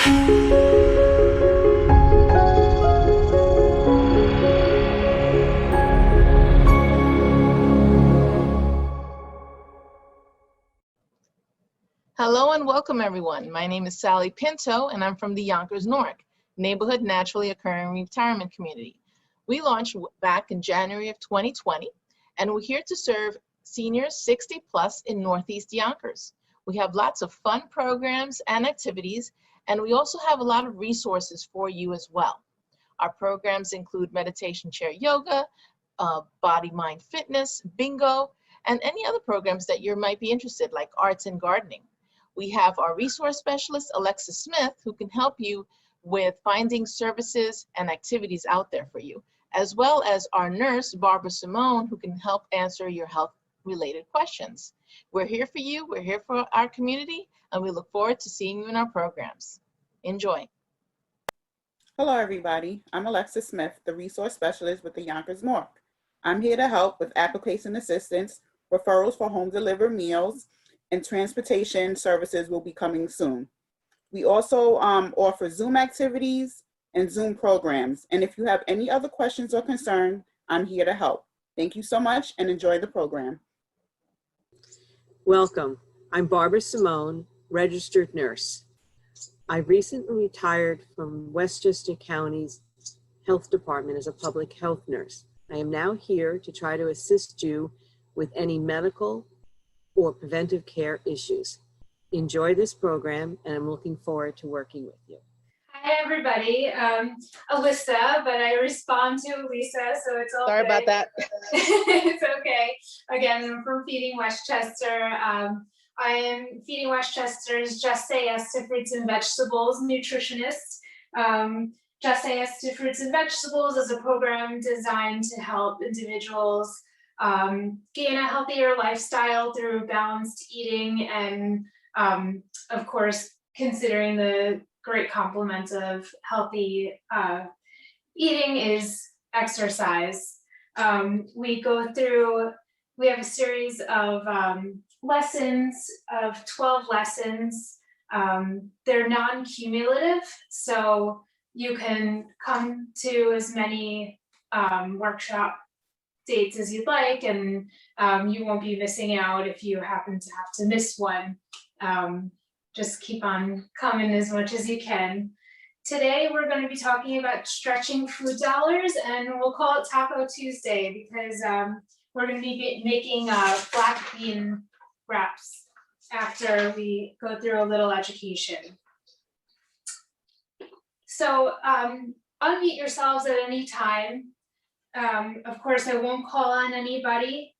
Hello and welcome everyone. My name is Sally Pinto and I'm from the Yonkers Newark neighborhood naturally occurring retirement community. We launched back in January of 2020 and we're here to serve seniors 60 plus in Northeast Yonkers. We have lots of fun programs and activities, and we also have a lot of resources for you as well. Our programs include meditation chair yoga, body mind fitness, bingo, and any other programs that you might be interested, like arts and gardening. We have our resource specialist, Alyssa Smith, who can help you with finding services and activities out there for you, as well as our nurse, Barbara Simone, who can help answer your health-related questions. We're here for you, we're here for our community, and we look forward to seeing you in our programs. Enjoy. Hello, everybody. I'm Alyssa Smith, the resource specialist with the Yonkers Newark. I'm here to help with application assistance, referrals for home delivered meals, and transportation services will be coming soon. We also offer Zoom activities and Zoom programs. And if you have any other questions or concerns, I'm here to help. Thank you so much and enjoy the program. Welcome. I'm Barbara Simone, registered nurse. I recently retired from Westchester County's Health Department as a public health nurse. I am now here to try to assist you with any medical or preventive care issues. Enjoy this program, and I'm looking forward to working with you. Hi, everybody. Alyssa, but I respond to Alyssa, so it's all Sorry good. about that. It's okay. Again, I'm from Feeding Westchester. I am Feeding Westchester's Just Say Yes to Fruits and Vegetables nutritionist. Just Say Yes to Fruits and Vegetables is a program designed to help individuals gain a healthier lifestyle through balanced eating and, of course, considering the great complement of healthy eating is exercise. We have a series of lessons of 12 lessons. They're non-cumulative, so you can come to as many workshop dates as you'd like, and you won't be missing out if you happen to have to miss one. Just keep on coming as much as you can. Today, we're going to be talking about stretching food dollars, and we'll call it Taco Tuesday because we're going to be making black bean wraps after we go through a little education. So unmute yourselves at any time. Of course, I won't call on anybody.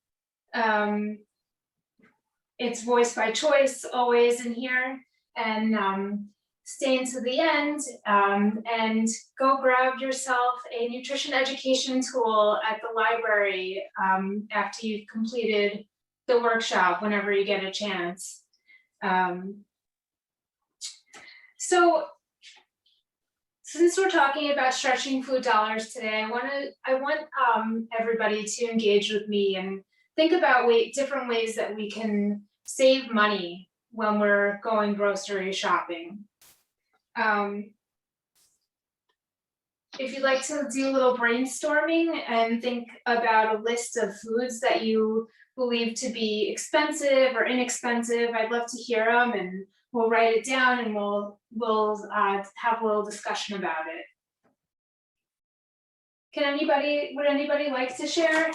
It's voice by choice always in here, and stay until the end and go grab yourself a nutrition education tool at the library after you've completed the workshop whenever you get a chance. So since we're talking about stretching food dollars today, I want everybody to engage with me and think about different ways that we can save money when we're going grocery shopping. If you'd like to do a little brainstorming and think about a list of foods that you believe to be expensive or inexpensive, I'd love to hear them, and we'll write it down and we'll have a little discussion about it. Would anybody like to share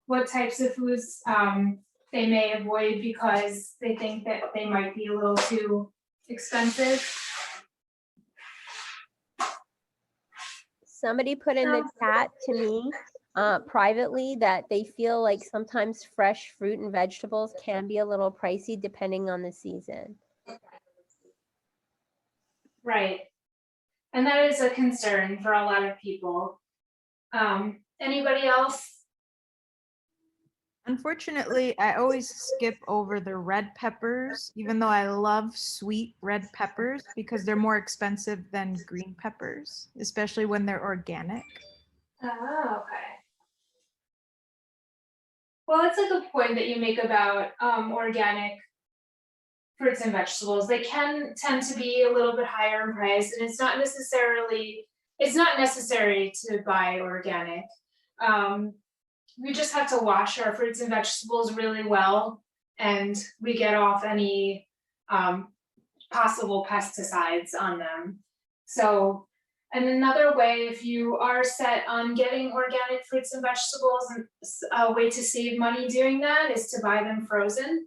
what types of foods they may avoid because they think that they might be a little too expensive? Somebody put in the chat to me privately that they feel like sometimes fresh fruit and vegetables can be a little pricey depending on the season. Right. And that is a concern for a lot of people. Anybody else? Unfortunately, I always skip over the red peppers, even though I love sweet red peppers because they're more expensive than green peppers, especially when they're organic. Oh, okay. Well, that's a good point that you make about organic fruits and vegetables. They can tend to be a little bit higher in price, and it's not necessary to buy organic. We just have to wash our fruits and vegetables really well, and we get off any possible pesticides on them. So, and another way, if you are set on getting organic fruits and vegetables, and a way to save money doing that is to buy them frozen.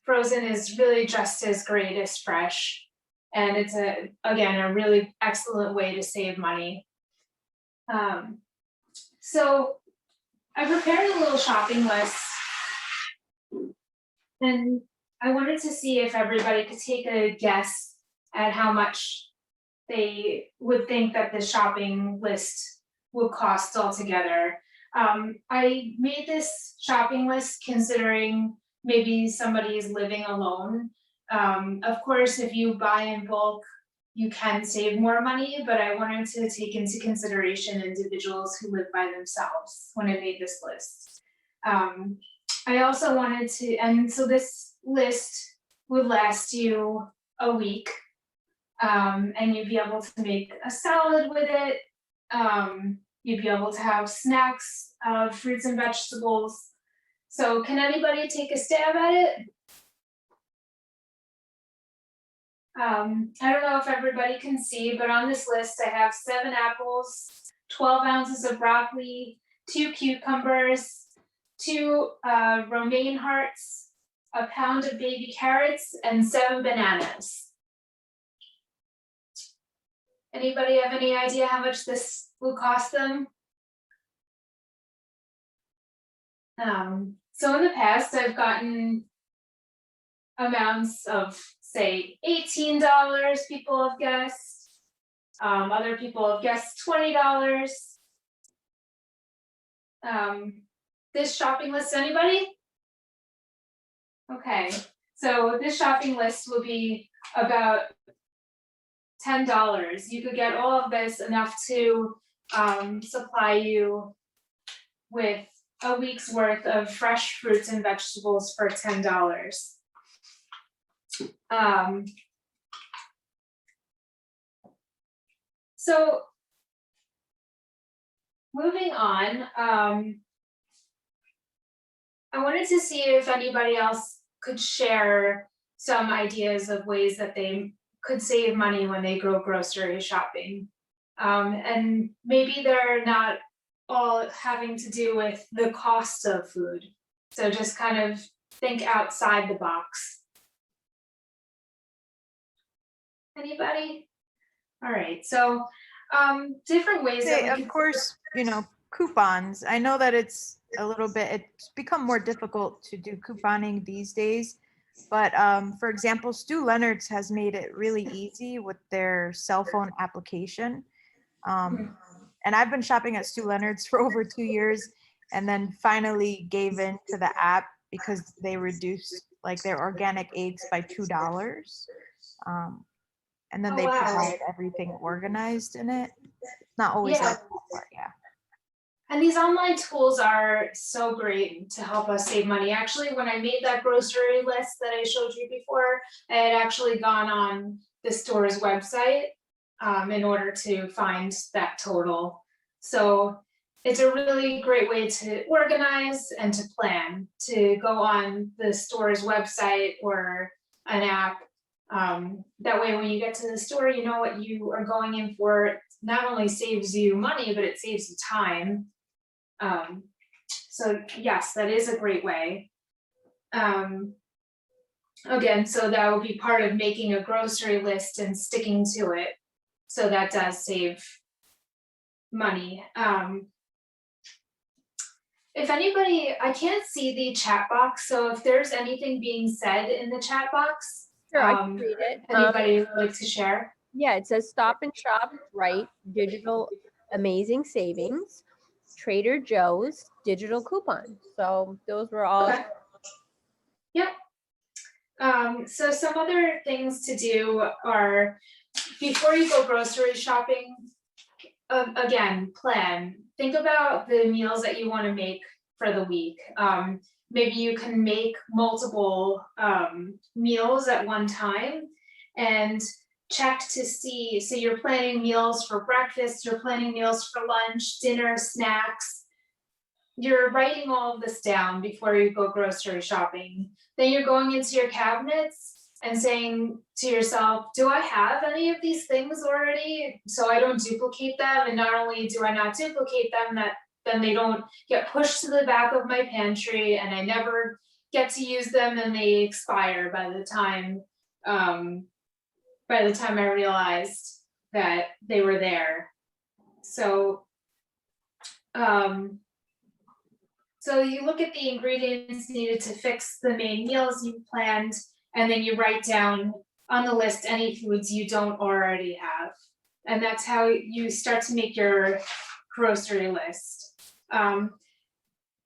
Frozen is really just as great as fresh, and it's again a really excellent way to save money. So I prepared a little shopping list, and I wanted to see if everybody could take a guess at how much they would think that the shopping list would cost altogether. I made this shopping list considering maybe somebody is living alone. Of course, if you buy in bulk, you can save more money, but I wanted to take into consideration individuals who live by themselves when I made this list. I also wanted to, and so this list would last you a week, and you'd be able to make a salad with it. You'd be able to have snacks of fruits and vegetables. So can anybody take a stab at it? I don't know if everybody can see, but on this list I have 7 apples, 12 ounces of broccoli, 2 cucumbers, 2 romaine hearts, a pound of baby carrots, and 7 bananas. Anybody have any idea how much this will cost them? So in the past, I've gotten amounts of, say, $18, people have guessed. Other people have guessed $20. This shopping list, anybody? Okay, so this shopping list will be about $10. You could get all of this, enough to supply you with a week's worth of fresh fruits and vegetables for $10. So moving on, I wanted to see if anybody else could share some ideas of ways that they could save money when they go grocery shopping. And maybe they're not all having to do with the cost of food. So just kind of think outside the box. Anybody? All right, so different ways that we Of course, you know, coupons. I know that it's become more difficult to do couponing these days, but for example, Stu Leonard's has made it really easy with their cell phone application. And I've been shopping at Stu Leonard's for over 2 years, and then finally gave in to the app because they reduced like their organic eggs by $2. And then they provide everything organized in it. It's not always like that part, yeah. And these online tools are so great to help us save money. Actually, when I made that grocery list that I showed you before, I had actually gone on the store's website in order to find that total. So it's a really great way to organize and to plan, to go on the store's website or an app. That way, when you get to the store, you know what you are going in for. It not only saves you money, but it saves you time. So yes, that is a great way. Again, so that would be part of making a grocery list and sticking to it. So that does save money. If anybody, I can't see the chat box, so if there's anything being said in the chat box, Sure, I can read it. Anybody would like to share? Yeah, it says Stop and Shop, right? Digital amazing savings. Trader Joe's digital coupon. So those were all. Okay. Yep. So some other things to do are, before you go grocery shopping, again, plan. Think about the meals that you want to make for the week. maybe you can make multiple meals at one time and check to see, so you're planning meals for breakfast, you're planning meals for lunch, dinner, snacks. You're writing all of this down before you go grocery shopping. Then you're going into your cabinets and saying to yourself, do I have any of these things already? So I don't duplicate them. And not only do I not duplicate them, then they don't get pushed to the back of my pantry and I never get to use them and they expire by the time I realized that they were there. So, so you look at the ingredients needed to fix the main meals you planned, and then you write down on the list any foods you don't already have. And that's how you start to make your grocery list.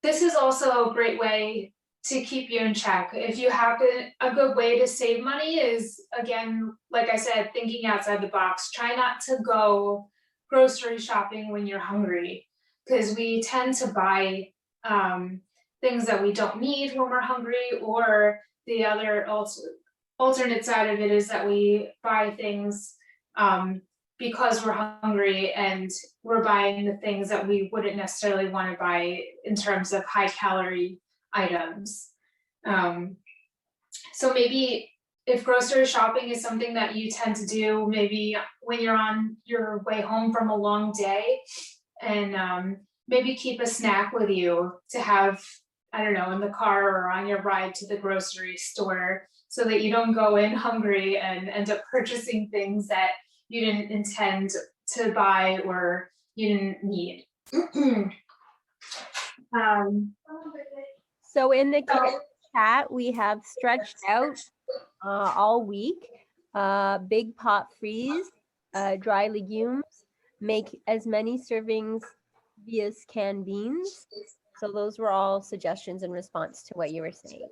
This is also a great way to keep you in check. If you have a good way to save money is, again, like I said, thinking outside the box. Try not to go grocery shopping when you're hungry, because we tend to buy things that we don't need when we're hungry, or the other alternate side of it is that we buy things because we're hungry and we're buying the things that we wouldn't necessarily want to buy in terms of high calorie items. So maybe if grocery shopping is something that you tend to do, maybe when you're on your way home from a long day, and maybe keep a snack with you to have, I don't know, in the car or on your ride to the grocery store, so that you don't go in hungry and end up purchasing things that you didn't intend to buy or you didn't need. So in the chat, we have stretched out all week, big pot freeze, dry legumes, make as many servings via canned beans. So those were all suggestions in response to what you were saying.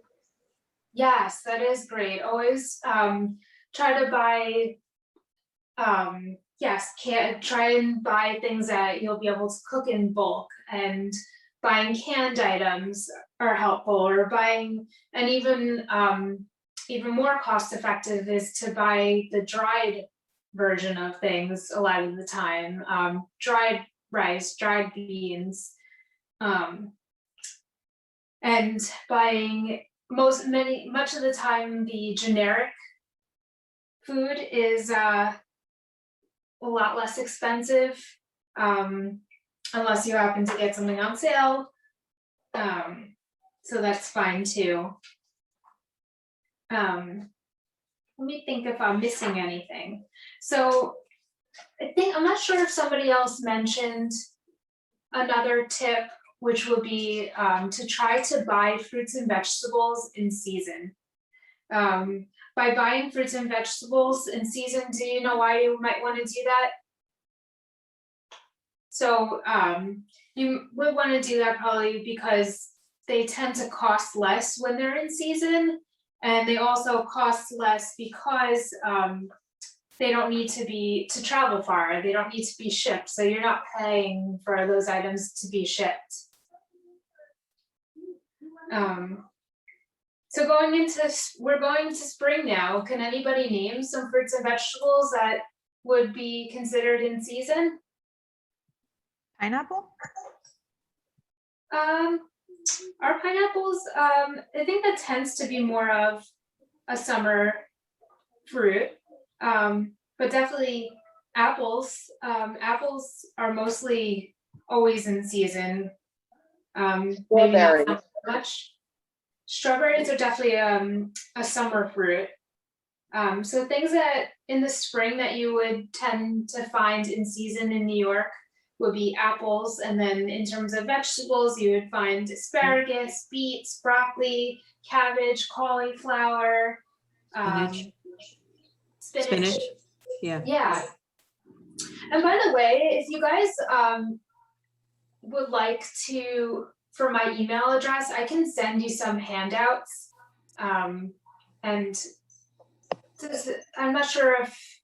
Yes, that is great. Always try to buy, try and buy things that you'll be able to cook in bulk, and buying canned items are helpful, or buying, and even more cost effective is to buy the dried version of things a lot of the time, dried rice, dried beans, and buying much of the time the generic food is a lot less expensive, unless you happen to get something on sale. So that's fine too. Let me think if I'm missing anything. So I'm not sure if somebody else mentioned another tip, which would be to try to buy fruits and vegetables in season. By buying fruits and vegetables in season, do you know why you might want to do that? So you would want to do that probably because they tend to cost less when they're in season, and they also cost less because they don't need to travel far. They don't need to be shipped, so you're not paying for those items to be shipped. So we're going into spring now. Can anybody name some fruits and vegetables that would be considered in season? Pineapple? Our pineapples, I think that tends to be more of a summer fruit, but definitely apples. Apples are mostly always in season. Maybe not much. Strawberries are definitely a summer fruit. So things that in the spring that you would tend to find in season in New York would be apples, and then in terms of vegetables, you would find asparagus, beets, broccoli, cabbage, cauliflower, spinach. Yeah. And by the way, if you guys would like to, for my email address, I can send you some handouts. And I'm not sure if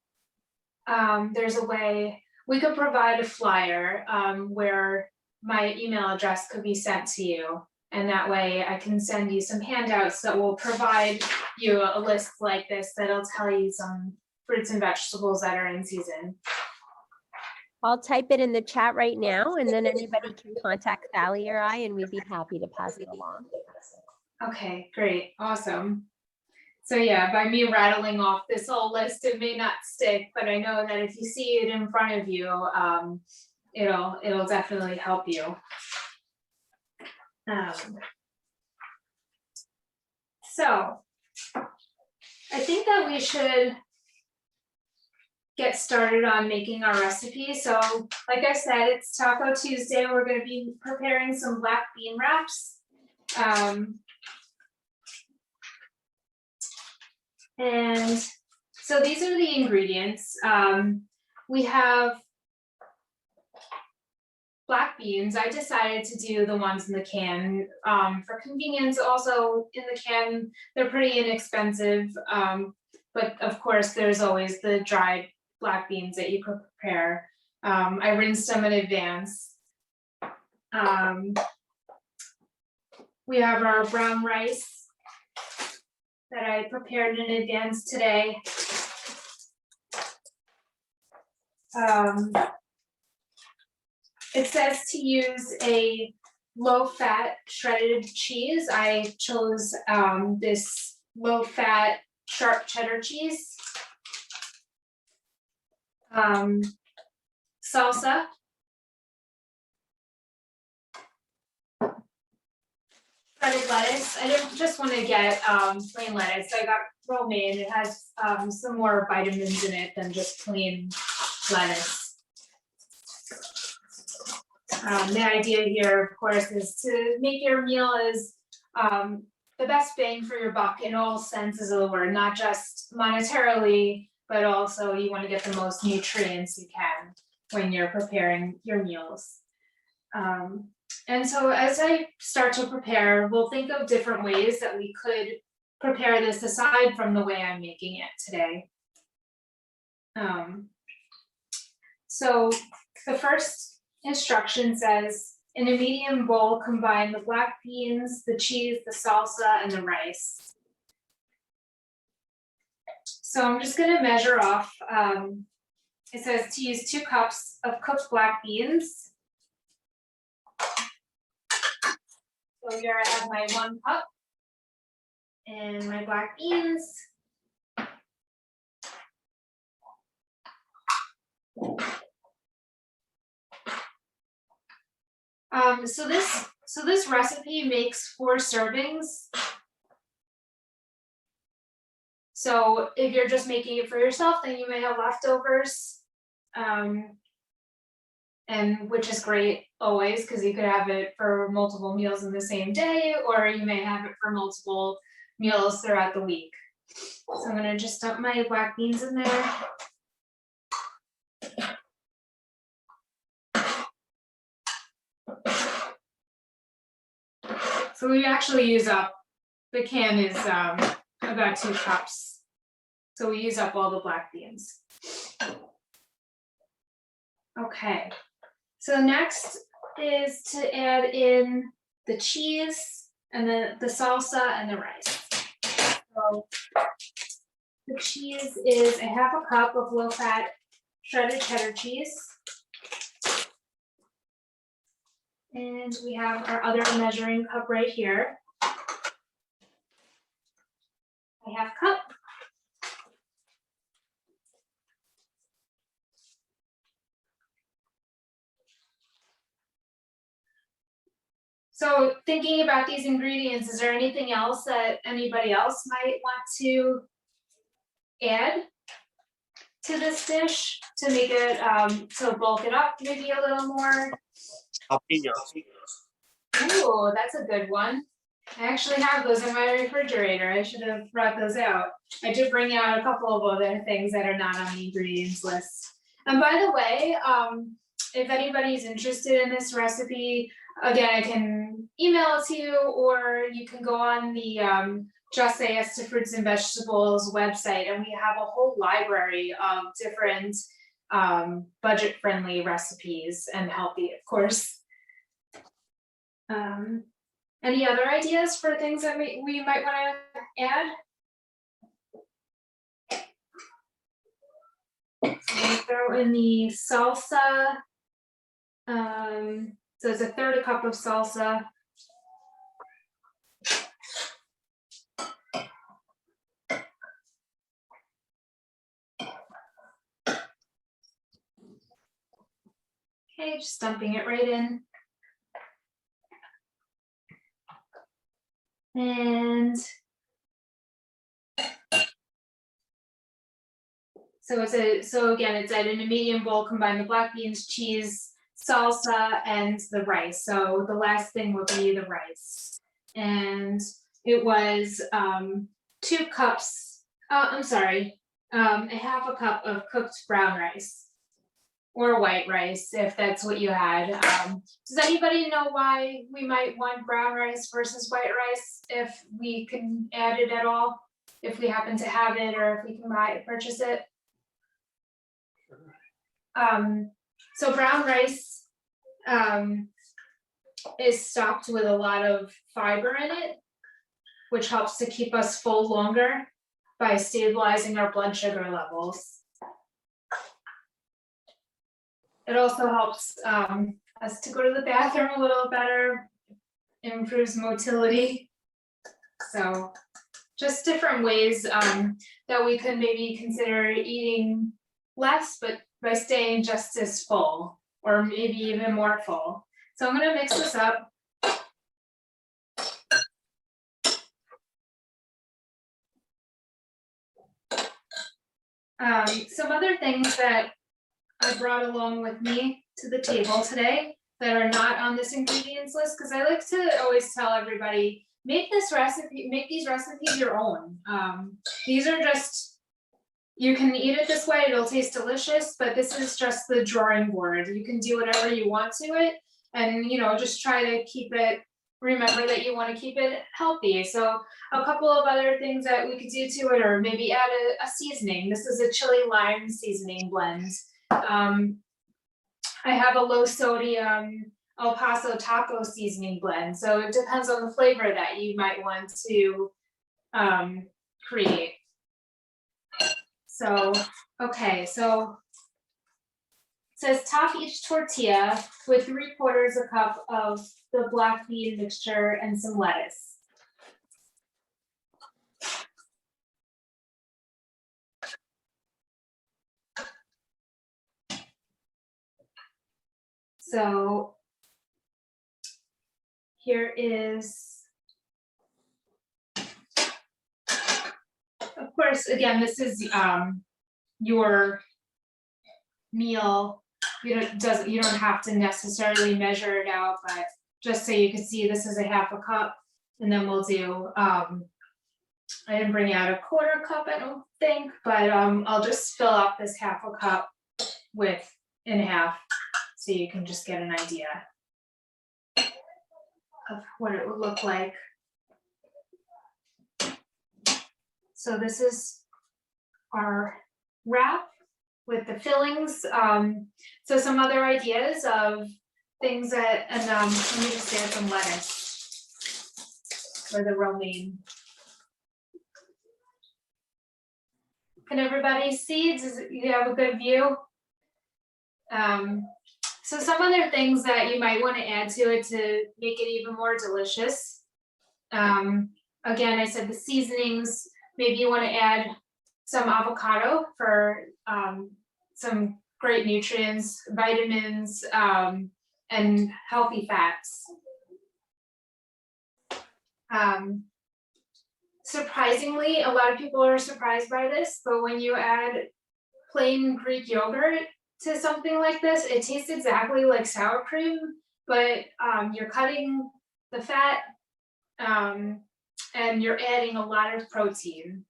there's a way we could provide a flyer where my email address could be sent to you. And that way I can send you some handouts that will provide you a list like this that'll tell you some fruits and vegetables that are in season. I'll type it in the chat right now, and then anybody can contact Sally or I, and we'd be happy to pass it along. Okay, great, awesome. So yeah, by me rattling off this whole list, it may not stick, but I know that if you see it in front of you, it'll definitely help you. So I think that we should get started on making our recipe. So like I said, it's Taco Tuesday. We're going to be preparing some black bean wraps. And so these are the ingredients. We have black beans. I decided to do the ones in the can for convenience. Also in the can, they're pretty inexpensive. But of course, there's always the dried black beans that you could prepare. I rinsed them in advance. We have our brown rice that I prepared in advance today. It says to use a low-fat shredded cheese. I chose this low-fat sharp cheddar cheese. Salsa. Shredded lettuce. I didn't just want to get plain lettuce. I got romaine. It has some more vitamins in it than just plain lettuce. The idea here, of course, is to make your meal as the best bang for your buck in all senses of the word, not just monetarily, but also you want to get the most nutrients you can when you're preparing your meals. And so as I start to prepare, we'll think of different ways that we could prepare this aside from the way I'm making it today. So the first instruction says, in a medium bowl, combine the black beans, the cheese, the salsa, and the rice. So I'm just going to measure off. It says to use 2 cups of cooked black beans. So here I have my 1 cup and my black beans. So this recipe makes 4 servings. So if you're just making it for yourself, then you may have leftovers, and which is great always, because you could have it for multiple meals in the same day, or you may have it for multiple meals throughout the week. So I'm gonna just dump my black beans in there. So we actually use up, the can is about 2 cups. So we use up all the black beans. Okay, so next is to add in the cheese and the salsa and the rice. So the cheese is a 1/2 cup of low-fat shredded cheddar cheese. And we have our other measuring cup right here. A 1/2 cup. So thinking about these ingredients, is there anything else that anybody else might want to add to this dish to make it, to bulk it up maybe a little more? Jalapenos. Ooh, that's a good one. I actually have those in my refrigerator. I should have brought those out. I did bring out a couple of other things that are not on the ingredients list. And by the way, if anybody's interested in this recipe, again, I can email it to you, or you can go on the Just Say Yes to Fruits and Vegetables website, and we have a whole library of different budget-friendly recipes and healthy, of course. Any other ideas for things that we might want to add? So we throw in the salsa. So it's a third a cup of salsa. Okay, just dumping it right in. And so again, it's in a medium bowl, combine the black beans, cheese, salsa, and the rice. So the last thing will be the rice. And it was 2 cups, I'm sorry, a half a cup of cooked brown rice or white rice, if that's what you had. Does anybody know why we might want brown rice versus white rice, if we can add it at all, if we happen to have it, or if we can purchase it? So brown rice is stocked with a lot of fiber in it, which helps to keep us full longer by stabilizing our blood sugar levels. It also helps us to go to the bathroom a little better, improves motility. So just different ways that we could maybe consider eating less, but by staying just as full, or maybe even more full. So I'm gonna mix this up. Some other things that I brought along with me to the table today that are not on this ingredients list, because I like to always tell everybody, make these recipes your own. These are just, you can eat it this way, it'll taste delicious, but this is just the drawing board. You can do whatever you want to it, and just try to keep it, remember that you want to keep it healthy. So a couple of other things that we could do to it, or maybe add a seasoning. This is a chili lime seasoning blend. I have a low sodium El Paso taco seasoning blend. So it depends on the flavor that you might want to create. So, okay, so it says top each tortilla with 3/4 cup of the black bean mixture and some lettuce. So here is, of course, again, this is your meal. You don't have to necessarily measure it out, but just so you can see, this is a half a cup, and then we'll do, I didn't bring out a 1/4 cup, I don't think, but I'll just fill up this half a cup in half, so you can just get an idea of what it would look like. So this is our wrap with the fillings. So some other ideas of things that, and let me just add some lettuce or the romaine. Can everybody see? Do you have a good view? So some other things that you might want to add to it to make it even more delicious. Again, I said the seasonings, maybe you want to add some avocado for some great nutrients, vitamins, and healthy fats. Surprisingly, a lot of people are surprised by this, but when you add plain Greek yogurt to something like this, it tastes exactly like sour cream, but you're cutting the fat and you're adding a lot of protein.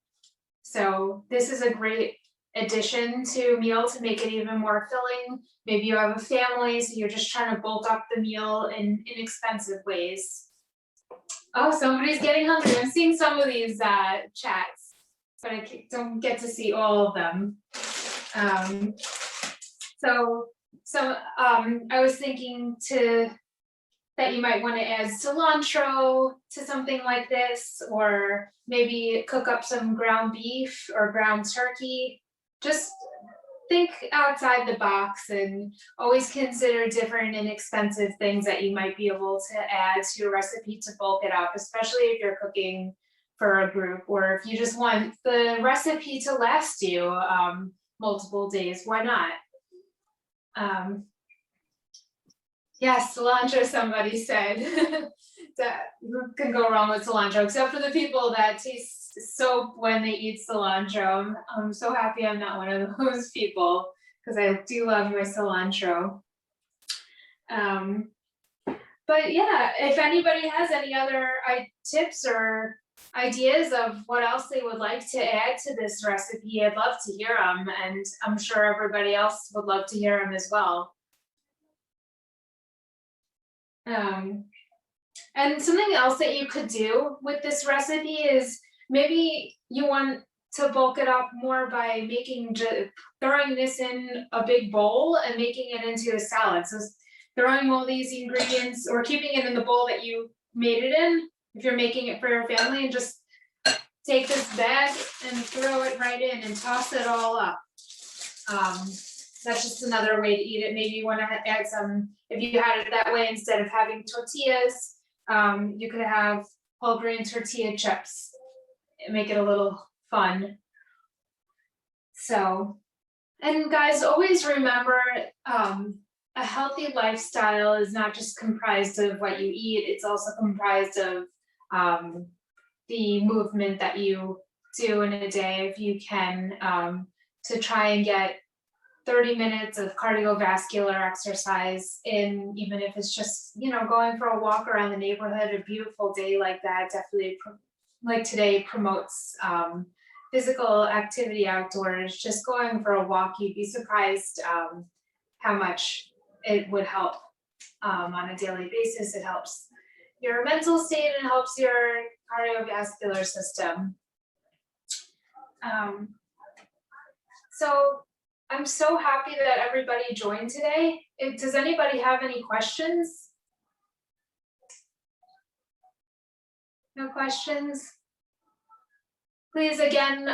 So this is a great addition to a meal to make it even more filling. Maybe you have a family, so you're just trying to bulk up the meal in inexpensive ways. Oh, somebody's getting hungry. I'm seeing some of these chats, but I don't get to see all of them. So I was thinking to that you might want to add cilantro to something like this, or maybe cook up some ground beef or ground turkey. Just think outside the box and always consider different inexpensive things that you might be able to add to your recipe to bulk it up, especially if you're cooking for a group, or if you just want the recipe to last you multiple days, why not? Yes, cilantro, somebody said. That can go wrong with cilantro, except for the people that taste soap when they eat cilantro. I'm so happy I'm not one of those people, because I do love my cilantro. But yeah, if anybody has any other tips or ideas of what else they would like to add to this recipe, I'd love to hear them, and I'm sure everybody else would love to hear them as well. And something else that you could do with this recipe is maybe you want to bulk it up more by throwing this in a big bowl and making it into a salad. So throwing all these ingredients, or keeping it in the bowl that you made it in, if you're making it for your family, and just take this bag and throw it right in and toss it all up. That's just another way to eat it. Maybe you want to add some, if you had it that way, instead of having tortillas, you could have whole grain tortilla chips and make it a little fun. So, and guys, always remember, a healthy lifestyle is not just comprised of what you eat, it's also comprised of the movement that you do in a day. If you can, to try and get 30 minutes of cardiovascular exercise in, even if it's just, going for a walk around the neighborhood. A beautiful day like that definitely, like today, promotes physical activity outdoors. Just going for a walk, you'd be surprised how much it would help on a daily basis. It helps your mental state and helps your cardiovascular system. So I'm so happy that everybody joined today. Does anybody have any questions? No questions? Please, again,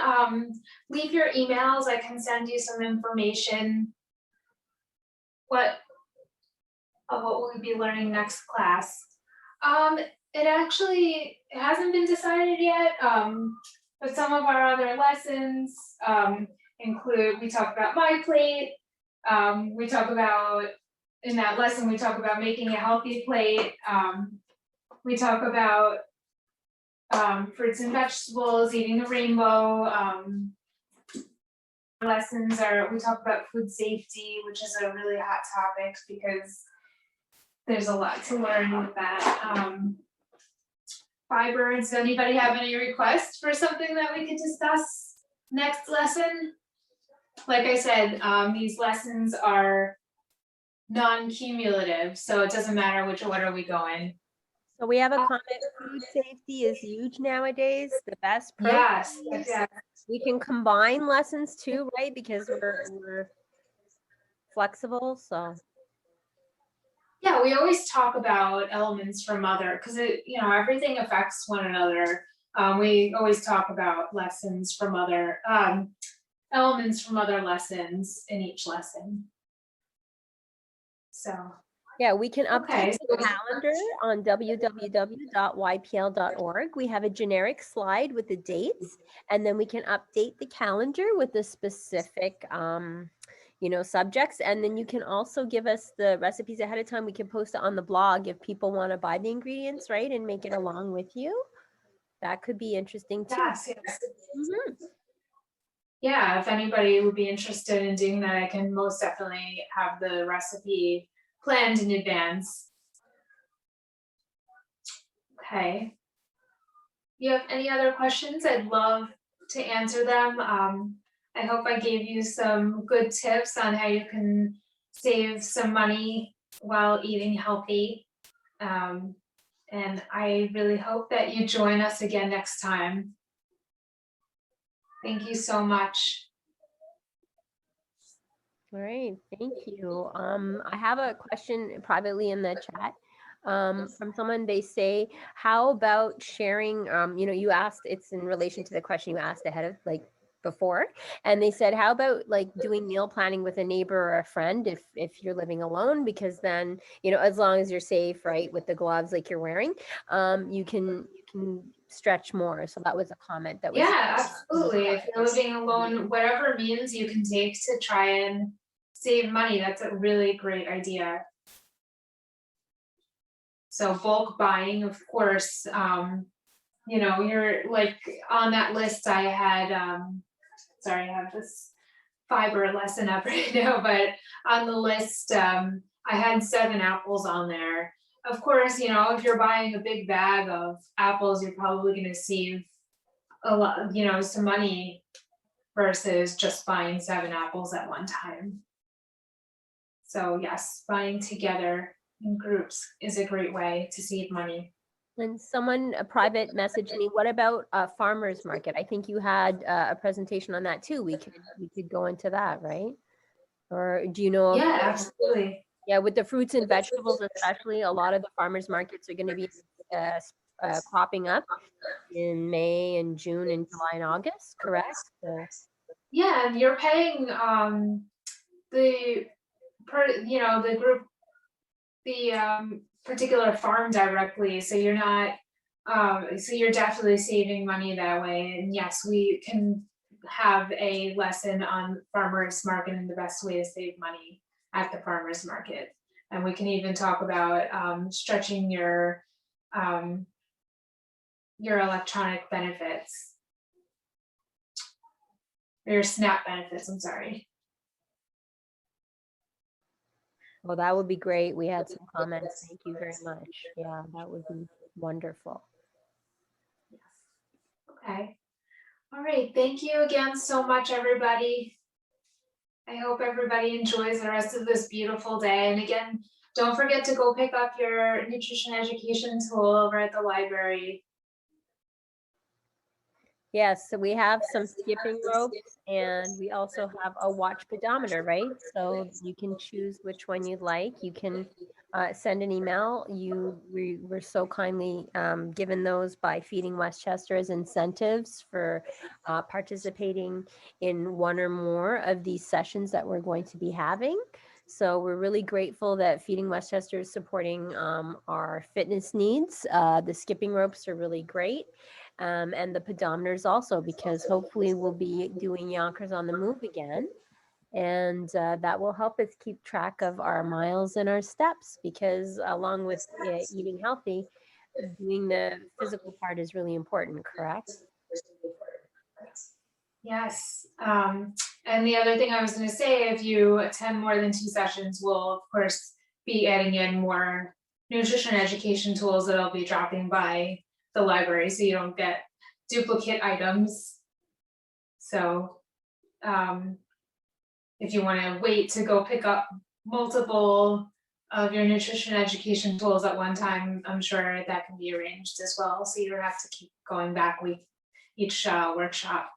leave your emails. I can send you some information. What will we be learning next class? It hasn't been decided yet, but some of our other lessons include, we talk about my plate. We talk about, in that lesson, we talk about making a healthy plate. We talk about fruits and vegetables, eating the rainbow. Lessons we talk about food safety, which is a really hot topic because there's a lot to learn with that. Fiber, does anybody have any requests for something that we could discuss next lesson? Like I said, these lessons are non-cumulative, so it doesn't matter which order we go in. So we have a comment, food safety is huge nowadays, the best protein. Yes, yes. We can combine lessons too, right? Because we're flexible, so. Yeah, we always talk about elements from other, because everything affects one another. We always talk about lessons from other, elements from other lessons in each lesson. So. Yeah, we can update Okay. the calendar on www.ypl.org. We have a generic slide with the dates, and then we can update the calendar with the specific subjects. And then you can also give us the recipes ahead of time. We can post it on the blog if people want to buy the ingredients, right? And make it along with you. That could be interesting too. Yes. Mm-hmm. Yeah, if anybody would be interested in doing that, I can most definitely have the recipe planned in advance. Okay. You have any other questions? I'd love to answer them. I hope I gave you some good tips on how you can save some money while eating healthy. And I really hope that you join us again next time. Thank you so much. All right, thank you. I have a question privately in the chat. from someone. They say, how about sharing, you asked, it's in relation to the question you asked ahead of, like, before, and they said, how about like doing meal planning with a neighbor or a friend if you're living alone, because then, as long as you're safe, right, with the gloves like you're wearing, you can stretch more. So that was a comment that was. Yeah, absolutely. If you're living alone, whatever means you can take to try and save money, that's a really great idea. So bulk buying, of course, you're like on that list. I had, sorry, I have this fiber lesson up right now, but on the list, I had 7 apples on there. Of course, if you're buying a big bag of apples, you're probably going to save a lot, some money versus just buying 7 apples at one time. So yes, buying together in groups is a great way to save money. And someone, a private message me, what about a farmer's market? I think you had a presentation on that too. We could go into that, right? Or do you know? Yeah, absolutely. Yeah, with the fruits and vegetables, especially, a lot of the farmers markets are going to be cropping up in May and June and July and August, correct? Yeah, and you're paying the group, the particular farm directly, so you're not so you're definitely saving money that way. And yes, we can have a lesson on farmers market and the best way to save money at the farmers market. And we can even talk about stretching your electronic benefits, or your SNAP benefits, I'm sorry. Well, that would be great. We had some comments. Thank you very much. Yeah, that would be wonderful. Yes. Okay. All right. Thank you again so much, everybody. I hope everybody enjoys the rest of this beautiful day. And again, don't forget to go pick up your nutrition education tool over at the library. Yes, so we have some skipping ropes, and we also have a watch pedometer, right? So you can choose which one you'd like. You can send an email. We were so kindly given those by Feeding Westchester as incentives for participating in one or more of these sessions that we're going to be having. So we're really grateful that Feeding Westchester is supporting our fitness needs. The skipping ropes are really great. And the pedometers also, because hopefully we'll be doing Yonkers on the Move again. And that will help us keep track of our miles and our steps, because along with eating healthy, doing the physical part is really important, correct? Yes. And the other thing I was going to say, if you attend more than 2 sessions, we'll of course be adding in more nutrition education tools that I'll be dropping by the library, so you don't get duplicate items. So if you want to wait to go pick up multiple of your nutrition education tools at one time, I'm sure that can be arranged as well, so you don't have to keep going back each workshop.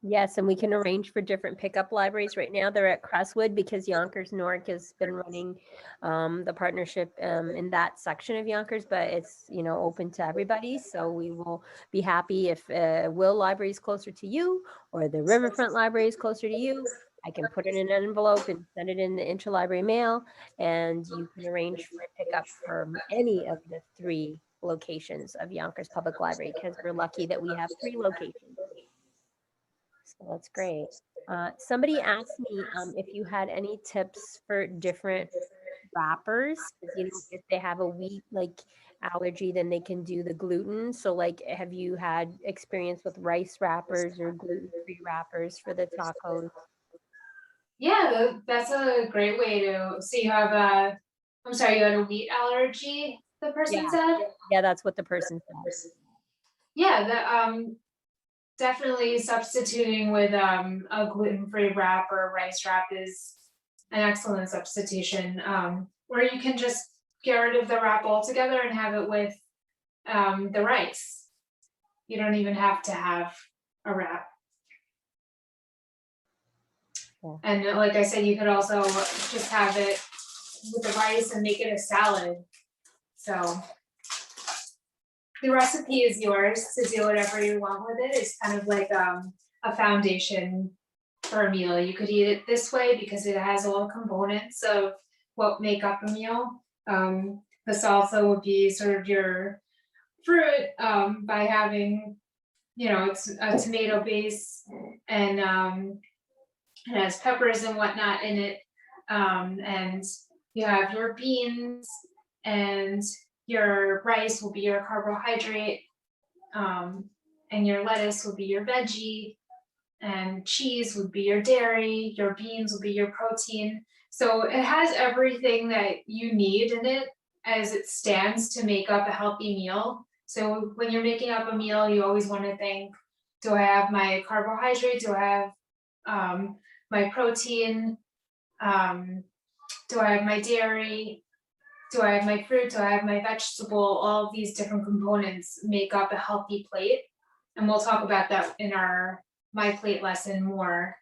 Yes, and we can arrange for different pickup libraries. Right now they're at Crestwood because Yonkers Newark has been running the partnership in that section of Yonkers, but it's open to everybody. So we will be happy if Will Library is closer to you, or the Riverfront Library is closer to you. I can put it in an envelope and send it in the interlibrary mail, and you can arrange for a pickup from any of the 3 locations of Yonkers Public Library, because we're lucky that we have 3 locations. So that's great. Somebody asked me if you had any tips for different wrappers. If they have a wheat allergy, then they can do the gluten. So have you had experience with rice wrappers or gluten-free wrappers for the tacos? Yeah, that's a great way to. So you have I'm sorry, you had a wheat allergy, the person said? Yeah, that's what the person said. Yeah, definitely substituting with a gluten-free wrap or rice wrap is an excellent substitution. Or you can just get rid of the wrap altogether and have it with the rice. You don't even have to have a wrap. Yeah. And like I said, you could also just have it with the rice and make it a salad. So the recipe is yours to do whatever you want with it. It's kind of like a foundation for a meal. You could eat it this way because it has all the components of what make up a meal. The salsa would be sort of your fruit by having, you know, it's a tomato base and it has peppers and whatnot in it. And you have your beans, and your rice will be your carbohydrate, and your lettuce will be your veggie, and cheese would be your dairy, your beans will be your protein. So it has everything that you need in it as it stands to make up a healthy meal. So when you're making up a meal, you always want to think, do I have my carbohydrate? Do I have my protein? Do I have my dairy? Do I have my fruit? Do I have my vegetable? All of these different components make up a healthy plate. And we'll talk about that in our My Plate lesson more.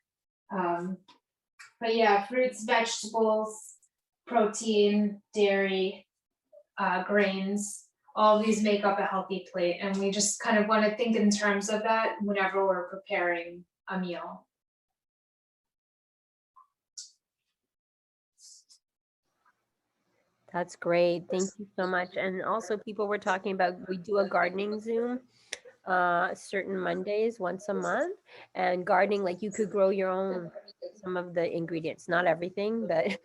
But yeah, fruits, vegetables, protein, dairy, grains, all of these make up a healthy plate. And we just kind of want to think in terms of that whenever we're preparing a meal. That's great. Thank you so much. And also, people were talking about, we do a gardening Zoom certain Mondays once a month, and gardening, like you could grow your own, some of the ingredients, not everything, but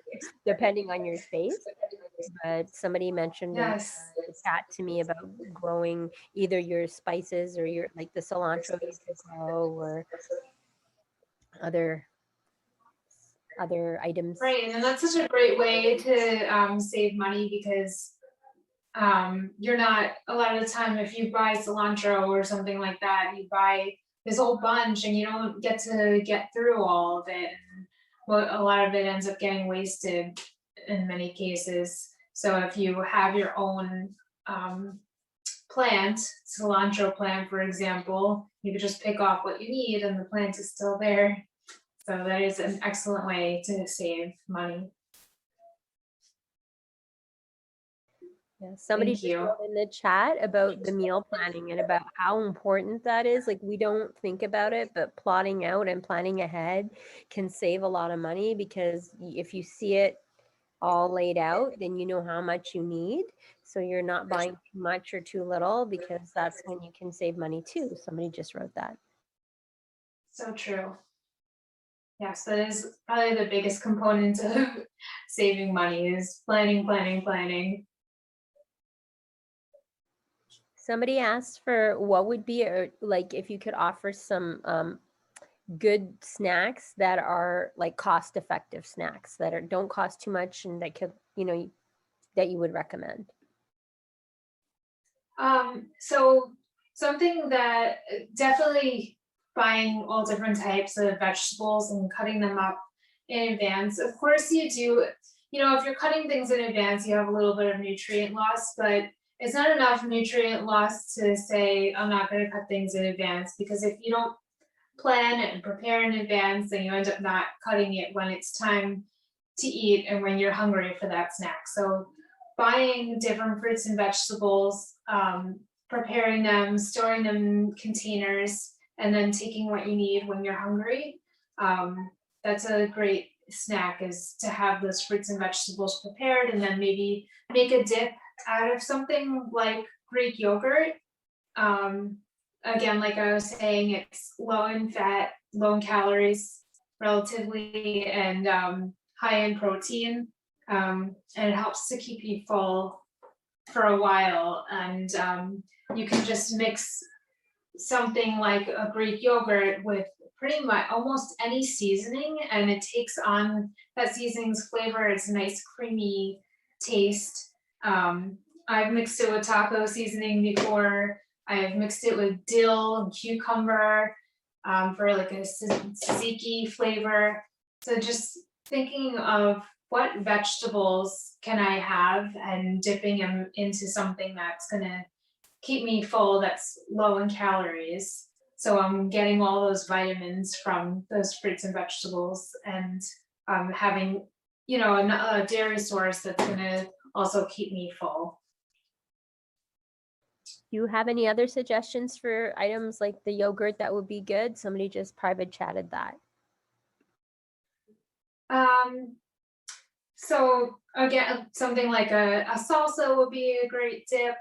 depending on your space. But somebody mentioned in Yes. the chat to me about growing either your spices or your, like the cilantro you could grow, or other items. Right, and that's such a great way to save money, because you're not, a lot of the time, if you buy cilantro or something like that, you buy this whole bunch and you don't get to get through all of it. And a lot of it ends up getting wasted in many cases. So if you have your own plant, cilantro plant, for example, you could just pick off what you need and the plant is still there. So that is an excellent way to save money. Yeah, somebody Thank just you. wrote in the chat about the meal planning and about how important that is. Like, we don't think about it, but plotting out and planning ahead can save a lot of money, because if you see it all laid out, then you know how much you need. So you're not buying too much or too little, because that's when you can save money too. Somebody just wrote that. So true. Yes, that is probably the biggest component of saving money, is planning, planning, planning. Somebody asked for what would be, like, if you could offer some good snacks that are like cost-effective snacks that don't cost too much and that could, that you would recommend. So something that definitely buying all different types of vegetables and cutting them up in advance. Of course you do, if you're cutting things in advance, you have a little bit of nutrient loss, but it's not enough nutrient loss to say, I'm not going to cut things in advance, because if you don't plan and prepare in advance, then you end up not cutting it when it's time to eat and when you're hungry for that snack. So buying different fruits and vegetables, preparing them, storing them in containers, and then taking what you need when you're hungry. That's a great snack, is to have those fruits and vegetables prepared, and then maybe make a dip out of something like Greek yogurt. Again, like I was saying, it's low in fat, low in calories relatively, and high in protein. And it helps to keep you full for a while. And you can just mix something like a Greek yogurt with pretty much almost any seasoning, and it takes on that seasoning's flavor. It's a nice creamy taste. I've mixed it with taco seasoning before. I've mixed it with dill and cucumber for like a tzatziki flavor. So just thinking of what vegetables can I have and dipping them into something that's gonna keep me full, that's low in calories. So I'm getting all those vitamins from those fruits and vegetables, and having you know, a dairy source that's gonna also keep me full. Do you have any other suggestions for items like the yogurt that would be good? Somebody just private chatted that. So again, something like a salsa would be a great dip.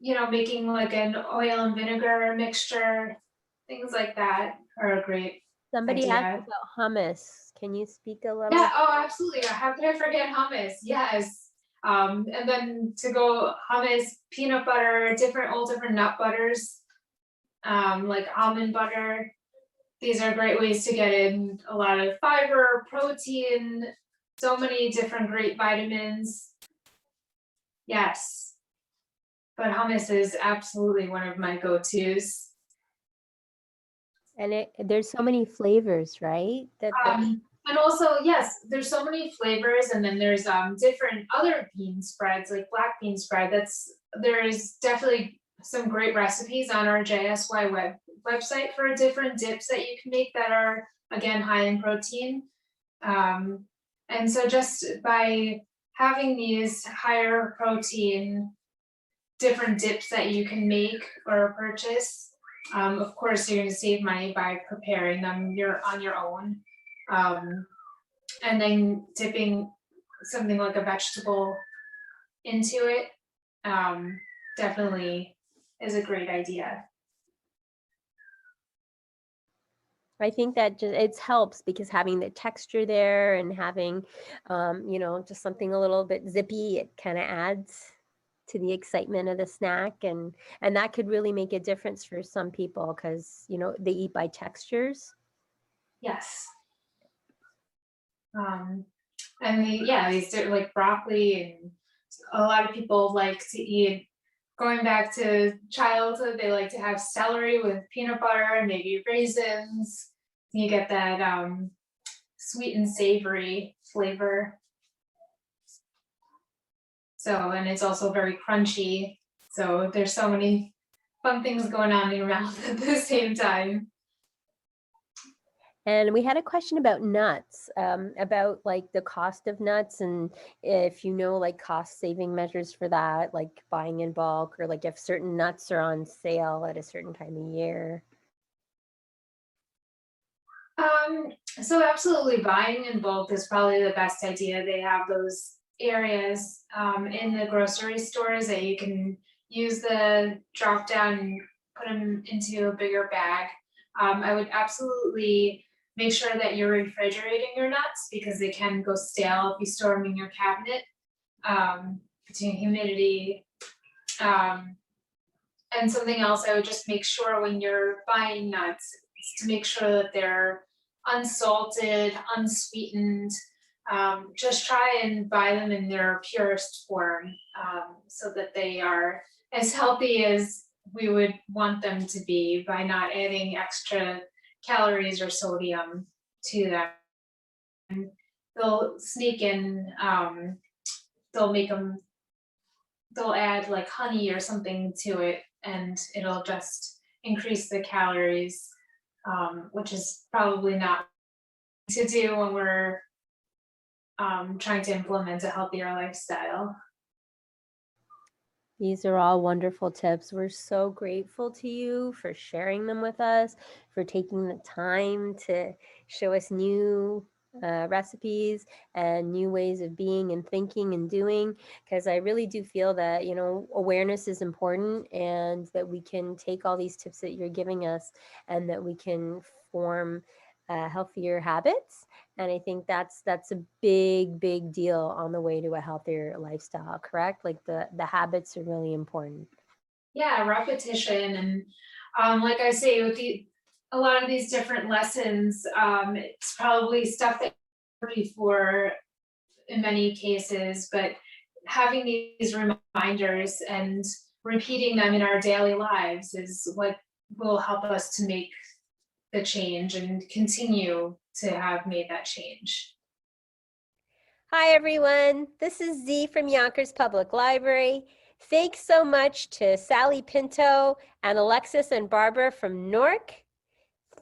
You know, making like an oil and vinegar mixture, things like that are a great Somebody asked idea. about hummus. Can you speak a little? Yeah, oh, absolutely. How could I forget hummus? Yes. And then to go hummus, peanut butter, all different nut butters, like almond butter. These are great ways to get in a lot of fiber, protein, so many different great vitamins. Yes. But hummus is absolutely one of my go-tos. And there's so many flavors, right? And also, yes, there's so many flavors, and then there's different other bean spreads, like black bean spread. There is definitely some great recipes on our JSY website for different dips that you can make that are, again, high in protein. And so just by having these higher protein different dips that you can make or purchase, of course, you're going to save money by preparing them on your own. And then dipping something like a vegetable into it definitely is a great idea. I think that it helps because having the texture there and having, you know, just something a little bit zippy, it kind of adds to the excitement of the snack, and that could really make a difference for some people because, you know, they eat by textures. Yes. And these like broccoli, and a lot of people like to eat, going back to childhood, they like to have celery with peanut butter and maybe raisins. You get that sweet and savory flavor. So, and it's also very crunchy. So there's so many fun things going on in your mouth at the same time. And we had a question about nuts, about like the cost of nuts, and if you know, like cost saving measures for that, like buying in bulk, or like if certain nuts are on sale at a certain time of year. So absolutely, buying in bulk is probably the best idea. They have those areas in the grocery stores that you can use the drop down and put them into a bigger bag. I would absolutely make sure that you're refrigerating your nuts because they can go stale if you store them in your cabinet, between humidity. And something else, I would just make sure when you're buying nuts is to make sure that they're unsalted, unsweetened. Just try and buy them in their purest form so that they are as healthy as we would want them to be by not adding extra calories or sodium to them. And they'll sneak in, they'll add like honey or something to it, and it'll just increase the calories, which is probably not to do when we're trying to implement a healthier lifestyle. These are all wonderful tips. We're so grateful to you for sharing them with us, for taking the time to show us new recipes and new ways of being and thinking and doing, because I really do feel that, you know, awareness is important, and that we can take all these tips that you're giving us and that we can form healthier habits. And I think that's a big deal on the way to a healthier lifestyle, correct? Like the habits are really important. Yeah, repetition. And like I say, with a lot of these different lessons, it's probably stuff that you've heard before in many cases, but having these reminders and repeating them in our daily lives is what will help us to make the change and continue to have made that change. Hi, everyone. This is Z from Yonkers Public Library. Thanks so much to Sally Pinto and Alexis and Barbara from Newark.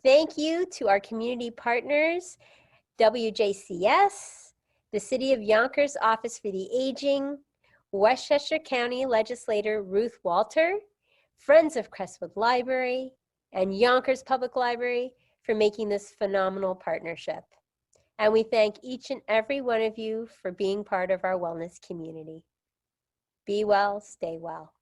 Thank you to our community partners, WJCS, the City of Yonkers Office for the Aging, Westchester County Legislator Ruth Walter, Friends of Crestwood Library, and Yonkers Public Library for making this phenomenal partnership. And we thank each and every one of you for being part of our wellness community. Be well, stay well.